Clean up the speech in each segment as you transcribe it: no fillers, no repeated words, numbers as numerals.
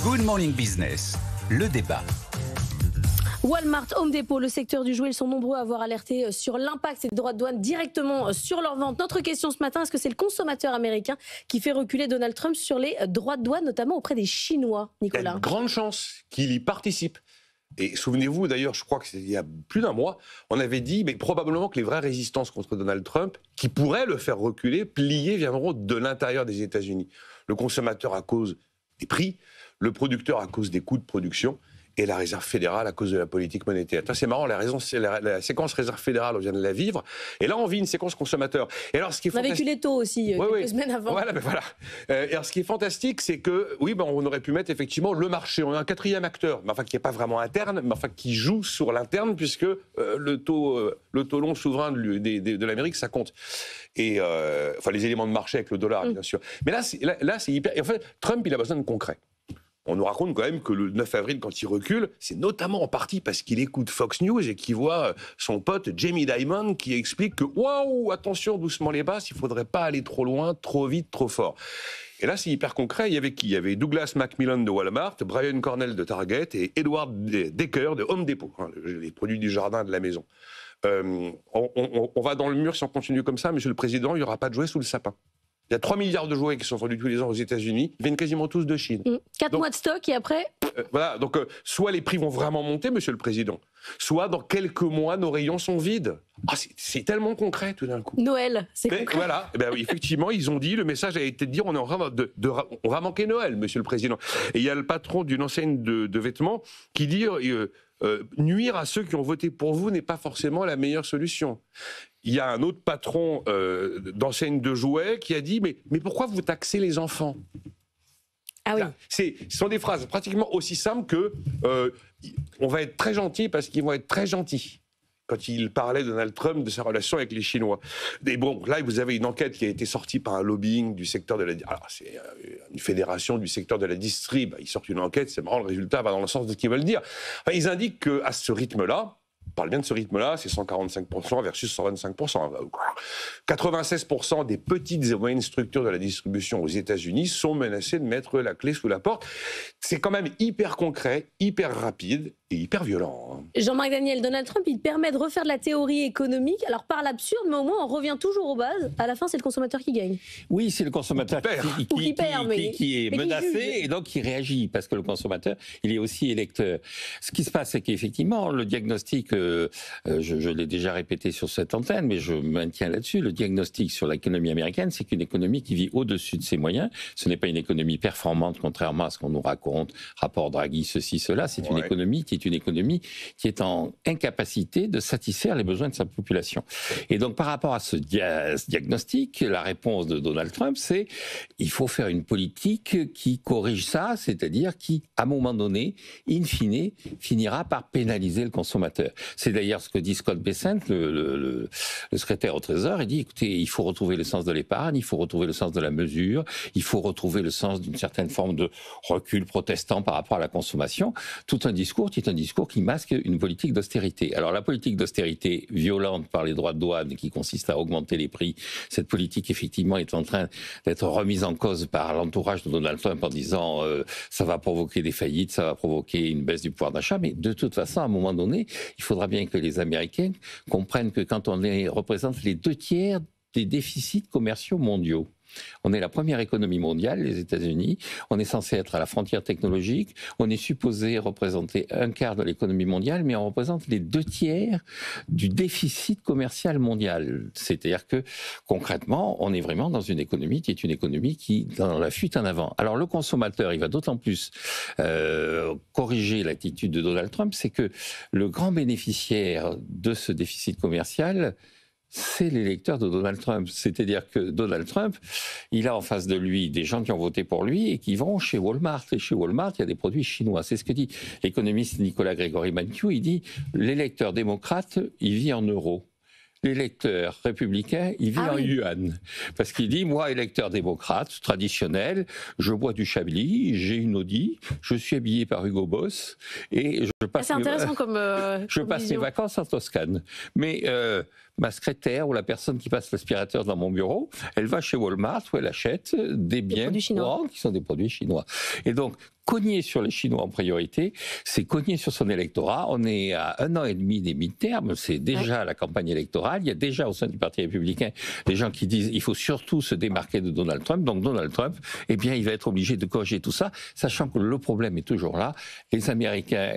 Good Morning Business, le débat. Walmart, Home Depot, le secteur du jouet, ils sont nombreux à avoir alerté sur l'impact des droits de douane directement sur leur vente. Notre question ce matin, est-ce que c'est le consommateur américain qui fait reculer Donald Trump sur les droits de douane, notamment auprès des Chinois, Nicolas? Il y a de grandes chances qu'il y participe. Et souvenez-vous d'ailleurs, je crois que c'est il y a plus d'un mois, on avait dit mais probablement que les vraies résistances contre Donald Trump, qui pourraient le faire reculer, plier, viendront de l'intérieur des États-Unis. Le consommateur à cause des prix, le producteur à cause des coûts de production, et la réserve fédérale à cause de la politique monétaire. C'est marrant, la séquence réserve fédérale, on vient de la vivre, et là on vit une séquence consommateur. Et alors, ce qui est on a vécu les taux aussi, quelques semaines avant. Voilà, et alors, ce qui est fantastique, c'est que, oui, on aurait pu mettre effectivement le marché. On a un quatrième acteur, mais enfin qui n'est pas vraiment interne, mais enfin qui joue sur l'interne, puisque le taux long souverain de l'Amérique, ça compte. Et enfin les éléments de marché avec le dollar, bien sûr. Mais là, c'est hyper. Et en fait, Trump, il a besoin de concret. On nous raconte quand même que le 9 avril, quand il recule, c'est notamment en partie parce qu'il écoute Fox News et qu'il voit son pote Jamie Dimon qui explique que « Waouh, attention, doucement les basses, il ne faudrait pas aller trop loin, trop vite, trop fort ». Et là, c'est hyper concret. Il y avait qui ? Il y avait Douglas Macmillan de Walmart, Brian Cornell de Target et Edward Decker de Home Depot, les produits du jardin de la maison. On va dans le mur si on continue comme ça, Monsieur le Président, il n'y aura pas de jouets sous le sapin. Il y a 3 milliards de jouets qui sont vendus tous les ans aux États-Unis. Ils viennent quasiment tous de Chine. 4 mois de stock et après voilà, donc soit les prix vont vraiment monter, Monsieur le Président, soit dans quelques mois, nos rayons sont vides. Ah, c'est tellement concret tout d'un coup. Noël, c'est concret. Voilà, oui, effectivement, ils ont dit, le message a été de dire on va manquer Noël, Monsieur le Président. Et il y a le patron d'une enseigne de vêtements qui dit nuire à ceux qui ont voté pour vous n'est pas forcément la meilleure solution. Il y a un autre patron d'enseigne de jouets qui a dit mais pourquoi vous taxez les enfants ? Ah oui. Ce sont des phrases pratiquement aussi simples que on va être très gentil parce qu'ils vont être très gentils. Quand il parlait, Donald Trump, de sa relation avec les Chinois. Et bon, là, vous avez une enquête qui a été sortie par un lobbying du secteur de la... Alors, c'est une fédération du secteur de la distrib. Ils sortent une enquête, c'est marrant, le résultat va dans le sens de ce qu'ils veulent dire. Enfin, ils indiquent qu'à ce rythme-là, on parle bien de ce rythme-là, c'est 145% versus 125%. 96% des petites et moyennes structures de la distribution aux États-Unis sont menacées de mettre la clé sous la porte. C'est quand même hyper concret, hyper rapide et hyper violent. Jean-Marc Daniel, Donald Trump, il permet de refaire de la théorie économique, alors par l'absurde, mais au moins on revient toujours aux bases. À la fin, c'est le consommateur qui gagne. Oui, c'est le consommateur qui est menacé et donc qui réagit, parce que le consommateur, il est aussi électeur. Ce qui se passe, c'est qu'effectivement, le diagnostic, je l'ai déjà répété sur cette antenne, mais je maintiens là-dessus, le diagnostic sur l'économie américaine, c'est qu'une économie qui vit au-dessus de ses moyens. Ce n'est pas une économie performante, contrairement à ce qu'on nous raconte, rapport Draghi, ceci, cela. C'est une économie qui est en incapacité de satisfaire les besoins de sa population. Et donc, par rapport à ce diagnostic, la réponse de Donald Trump, c'est il faut faire une politique qui corrige ça, c'est-à-dire qui, à un moment donné, in fine, finira par pénaliser le consommateur. C'est d'ailleurs ce que dit Scott Bessent, le secrétaire au Trésor. Il dit, écoutez, il faut retrouver le sens de l'épargne, il faut retrouver le sens de la mesure, il faut retrouver le sens d'une certaine forme de recul protestant par rapport à la consommation. Tout un discours qui est un discours qui masque une politique d'austérité. Alors la politique d'austérité violente par les droits de douane qui consiste à augmenter les prix, cette politique effectivement est en train d'être remise en cause par l'entourage de Donald Trump en disant ça va provoquer des faillites, ça va provoquer une baisse du pouvoir d'achat, mais de toute façon à un moment donné, il faudra bien que les Américains comprennent que quand on représente les 2/3 des déficits commerciaux mondiaux, on est la première économie mondiale, les États-Unis. On est censé être à la frontière technologique. On est supposé représenter 1/4 de l'économie mondiale, mais on représente les 2/3 du déficit commercial mondial. C'est-à-dire que, concrètement, on est vraiment dans une économie qui est une économie qui, dans la fuite en avant. Alors, le consommateur, il va d'autant plus corriger l'attitude de Donald Trump, c'est que le grand bénéficiaire de ce déficit commercial, c'est l'électeur de Donald Trump. C'est-à-dire que Donald Trump, il a en face de lui des gens qui ont voté pour lui et qui vont chez Walmart. Et chez Walmart, il y a des produits chinois. C'est ce que dit l'économiste Nicolas Grégory-Mankiw. Il dit, l'électeur démocrate, il vit en euros. L'électeur républicain, il vit en yuan. Parce qu'il dit, moi, électeur démocrate, traditionnel, je bois du Chablis, j'ai une Audi, je suis habillé par Hugo Boss, et je passe, je passe mes vacances en Toscane. Mais ma secrétaire ou la personne qui passe l'aspirateur dans mon bureau, elle va chez Walmart où elle achète des biens courants qui sont des produits chinois. Et donc, cogner sur les Chinois en priorité, c'est cogner sur son électorat. On est à 1 an et demi des midterms, c'est déjà la campagne électorale. Il y a déjà au sein du Parti républicain des gens qui disent il faut surtout se démarquer de Donald Trump. Donc Donald Trump, eh bien, il va être obligé de corriger tout ça, sachant que le problème est toujours là. Les Américains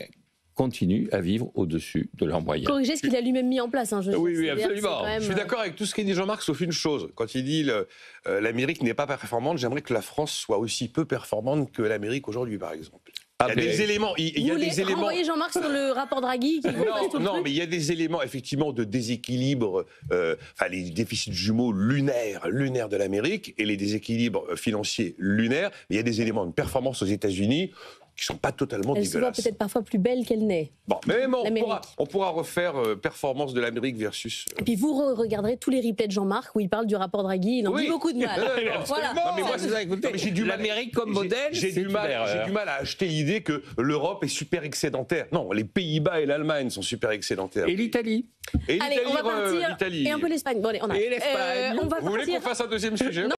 continuent à vivre au-dessus de leurs moyens. Corriger ce qu'il a lui-même mis en place. Oui, absolument. Je suis d'accord avec tout ce qu'a dit Jean-Marc, sauf une chose. Quand il dit l'Amérique n'est pas performante, j'aimerais que la France soit aussi peu performante que l'Amérique aujourd'hui, par exemple. Il y a des éléments. Vous voulez renvoyer Jean-Marc sur le rapport Draghi Non, mais il y a des éléments effectivement de déséquilibre, les déficits jumeaux lunaires de l'Amérique et les déséquilibres financiers lunaires. Mais il y a des éléments de performance aux États-Unis qui ne sont pas totalement dégueulasses. Elle se voit peut-être parfois plus belle qu'elle n'est. Bon, mais on pourra refaire performance de l'Amérique versus... Et puis vous regarderez tous les replays de Jean-Marc où il parle du rapport Draghi, il en dit beaucoup de mal. Voilà. Non, mais moi, c'est ça, écoutez, l'Amérique comme modèle, j'ai du mal à acheter l'idée que l'Europe est super excédentaire. Non, les Pays-Bas et l'Allemagne sont super excédentaires. Et l'Italie. Allez, on va partir. Et un peu l'Espagne. Bon, allez, et l'Espagne. Vous voulez qu'on fasse un deuxième sujet ?